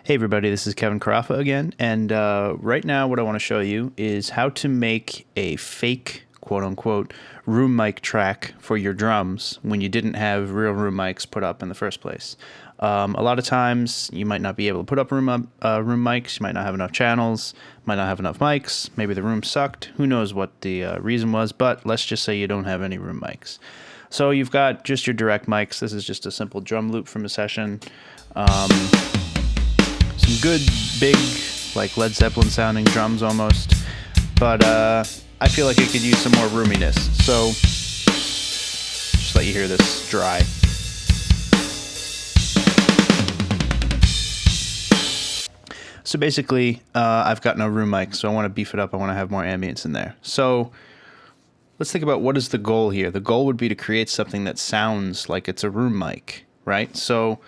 Hey everybody, this is Kevin Carafa again, and right now what I want to show you is how to make a fake, quote-unquote, room mic track for your drums when you didn't have real room mics put up in the first place. A lot of times you might not be able to put up room mics, you might not have enough channels, might not have enough mics, maybe the room sucked, who knows what the reason was, but let's just say you don't have any room mics. So you've got just your direct mics. This is just a simple drum loop from a session. Some good, big, like Led Zeppelin sounding drums almost, but I feel like it could use some more roominess, so just let you hear this dry. So basically, I've got no room mic, so I want to beef it up. I want to have more ambience in there. So let's think about what is the goal here. The goal would be to create something that sounds like it's a room mic, right? So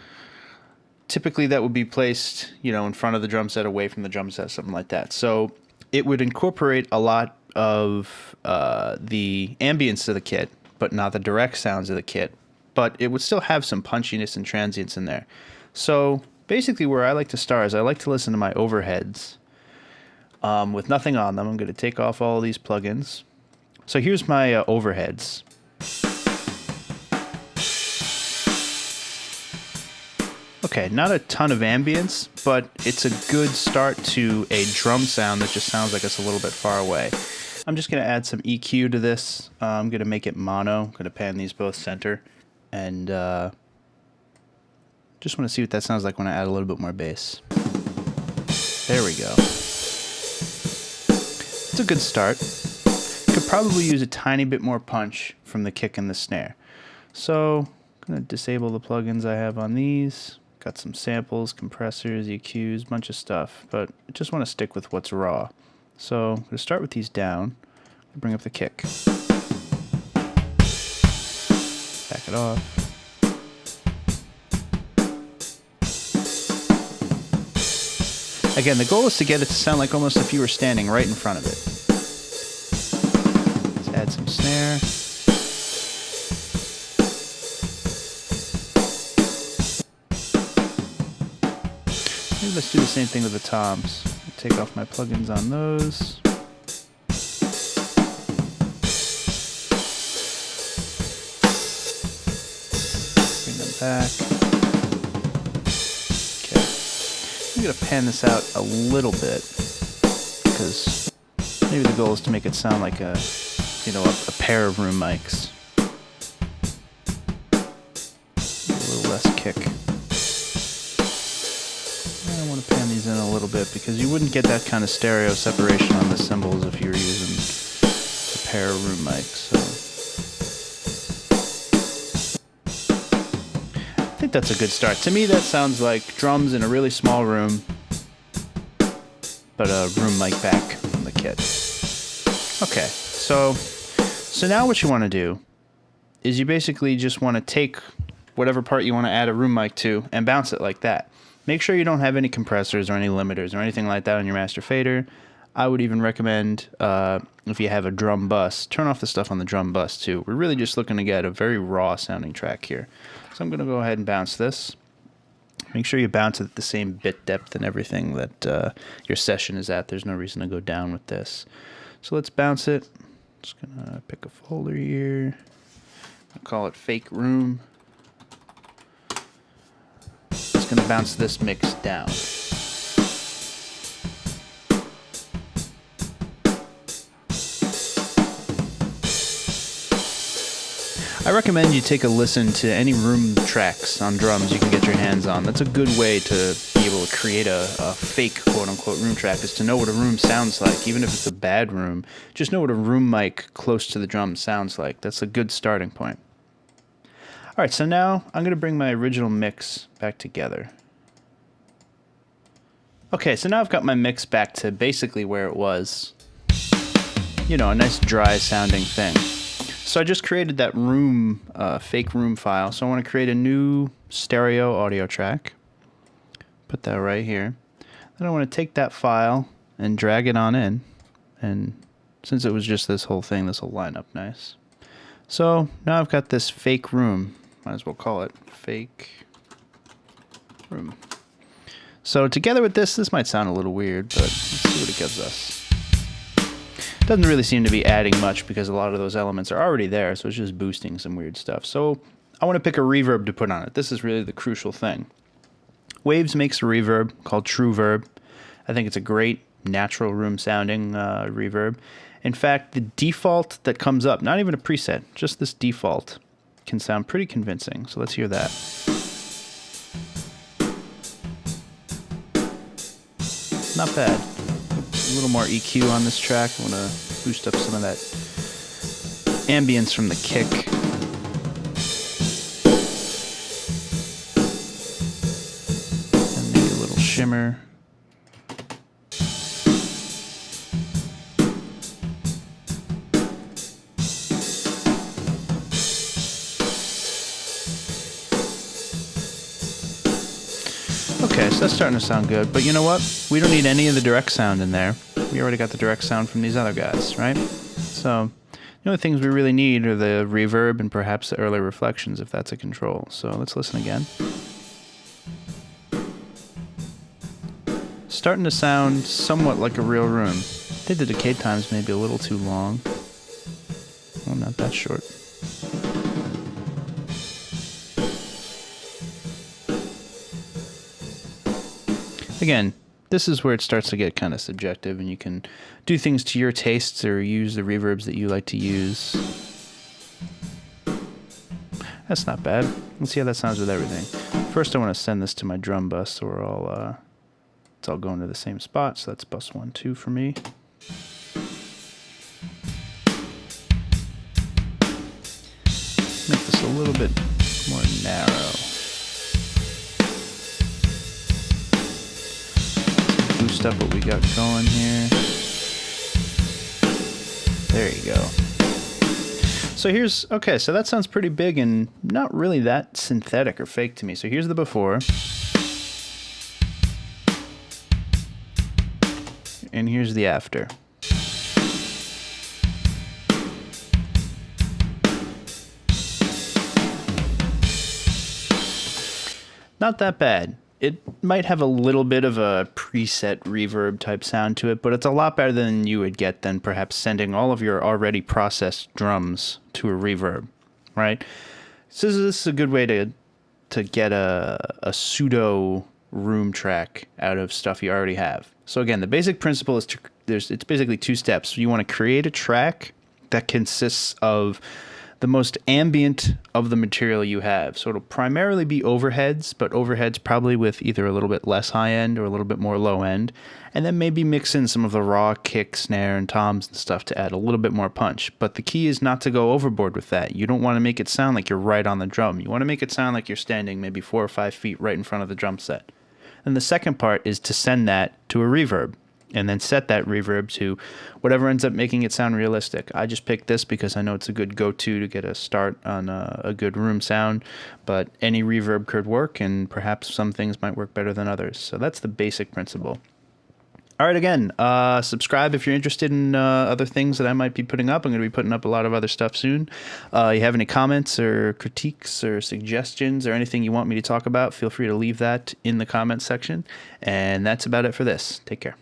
typically that would be placed, in front of the drum set, away from the drum set, something like that. So it would incorporate a lot of the ambience of the kit, but not the direct sounds of the kit. But it would still have some punchiness and transients in there. So basically where I like to start is I like to listen to my overheads with nothing on them. I'm going to take off all of these plugins. So here's my overheads. Okay, not a ton of ambience, but it's a good start to a drum sound that just sounds like it's a little bit far away. I'm just going to add some EQ to this. I'm going to make it mono. I'm going to pan these both center. And just want to see what that sounds like when I add a little bit more bass. There we go. It's a good start. Could probably use a tiny bit more punch from the kick and the snare. So I'm going to disable the plugins I have on these. Got some samples, compressors, EQs, bunch of stuff, but I just want to stick with what's raw. So I'm going to start with these down, bring up the kick. Back it off. Again, the goal is to get it to sound like almost if you were standing right in front of it. Let's add some snare. Maybe let's do the same thing with the toms. Take off my plugins on those. Bring them back. Okay. I'm going to pan this out a little bit because maybe the goal is to make it sound like a pair of room mics. A little less kick. I want to pan these in a little bit because you wouldn't get that kind of stereo separation on the cymbals if you were using a pair of room mics. So I think that's a good start. To me, that sounds like drums in a really small room, but a room mic back from the kit. Okay, so now what you want to do is you basically just want to take whatever part you want to add a room mic to and bounce it like that. Make sure you don't have any compressors or any limiters or anything like that on your master fader. I would even recommend, if you have a drum bus, turn off the stuff on the drum bus too. We're really just looking to get a very raw sounding track here. So I'm going to go ahead and bounce this. Make sure you bounce it at the same bit depth and everything that your session is at. There's no reason to go down with this. So let's bounce it. Just going to pick a folder here. I'll call it Fake Room. Going to bounce this mix down. I recommend you take a listen to any room tracks on drums you can get your hands on. That's a good way to be able to create a fake quote-unquote room track, is to know what a room sounds like. Even if it's a bad room, just know what a room mic close to the drum sounds like. That's a good starting point. Alright, so now I'm going to bring my original mix back together. Okay, so now I've got my mix back to basically where it was. A nice dry sounding thing. So I just created that room, fake room file. So I want to create a new stereo audio track. Put that right here. Then I want to take that file and drag it on in. And since it was just this whole thing, this will line up nice. So now I've got this fake room. Might as well call it fake room. So together with this might sound a little weird, but let's see what it gives us. Doesn't really seem to be adding much because a lot of those elements are already there, so it's just boosting some weird stuff. So I want to pick a reverb to put on it. This is really the crucial thing. Waves makes a reverb called True Verb. I think it's a great natural room sounding reverb. In fact, the default that comes up, not even a preset, just this default, can sound pretty convincing. So let's hear that. Not bad. A little more EQ on this track. I want to boost up some of that ambience from the kick. And maybe a little shimmer. Okay, so that's starting to sound good, but you know what? We don't need any of the direct sound in there. We already got the direct sound from these other guys, right? So the only things we really need are the reverb and perhaps the early reflections, if that's a control. So let's listen again. Starting to sound somewhat like a real room. I think the decay time's maybe a little too long. Well, not that short. Again, this is where it starts to get kind of subjective, and you can do things to your tastes or use the reverbs that you like to use. That's not bad. Let's see how that sounds with everything. First, I want to send this to my drum bus, so we're all it's all going to the same spot. So that's bus 1, 2 for me. Make this a little bit more narrow. Boost up what we got going here. There you go. So here's, okay, so that sounds pretty big and not really that synthetic or fake to me. So here's the before. And here's the after. Not that bad. It might have a little bit of a preset reverb type sound to it, but it's a lot better than you would get than perhaps sending all of your already processed drums to a reverb, right? So this is a good way to get a pseudo room track out of stuff you already have. So again, the basic principle is it's basically 2 steps. You want to create a track that consists of the most ambient of the material you have. So it'll primarily be overheads, but overheads probably with either a little bit less high end or a little bit more low end. And then maybe mix in some of the raw kick, snare, and toms and stuff to add a little bit more punch. But the key is not to go overboard with that. You don't want to make it sound like you're right on the drum. You want to make it sound like you're standing maybe 4 or 5 feet right in front of the drum set. And the second part is to send that to a reverb. And then set that reverb to whatever ends up making it sound realistic. I just picked this because I know it's a good go-to to get a start on a good room sound, but any reverb could work, and perhaps some things might work better than others. So that's the basic principle. All right, again, subscribe if you're interested in other things that I might be putting up. I'm going to be putting up a lot of other stuff soon. You have any comments or critiques or suggestions or anything you want me to talk about, feel free to leave that in the comments section. And that's about it for this. Take care.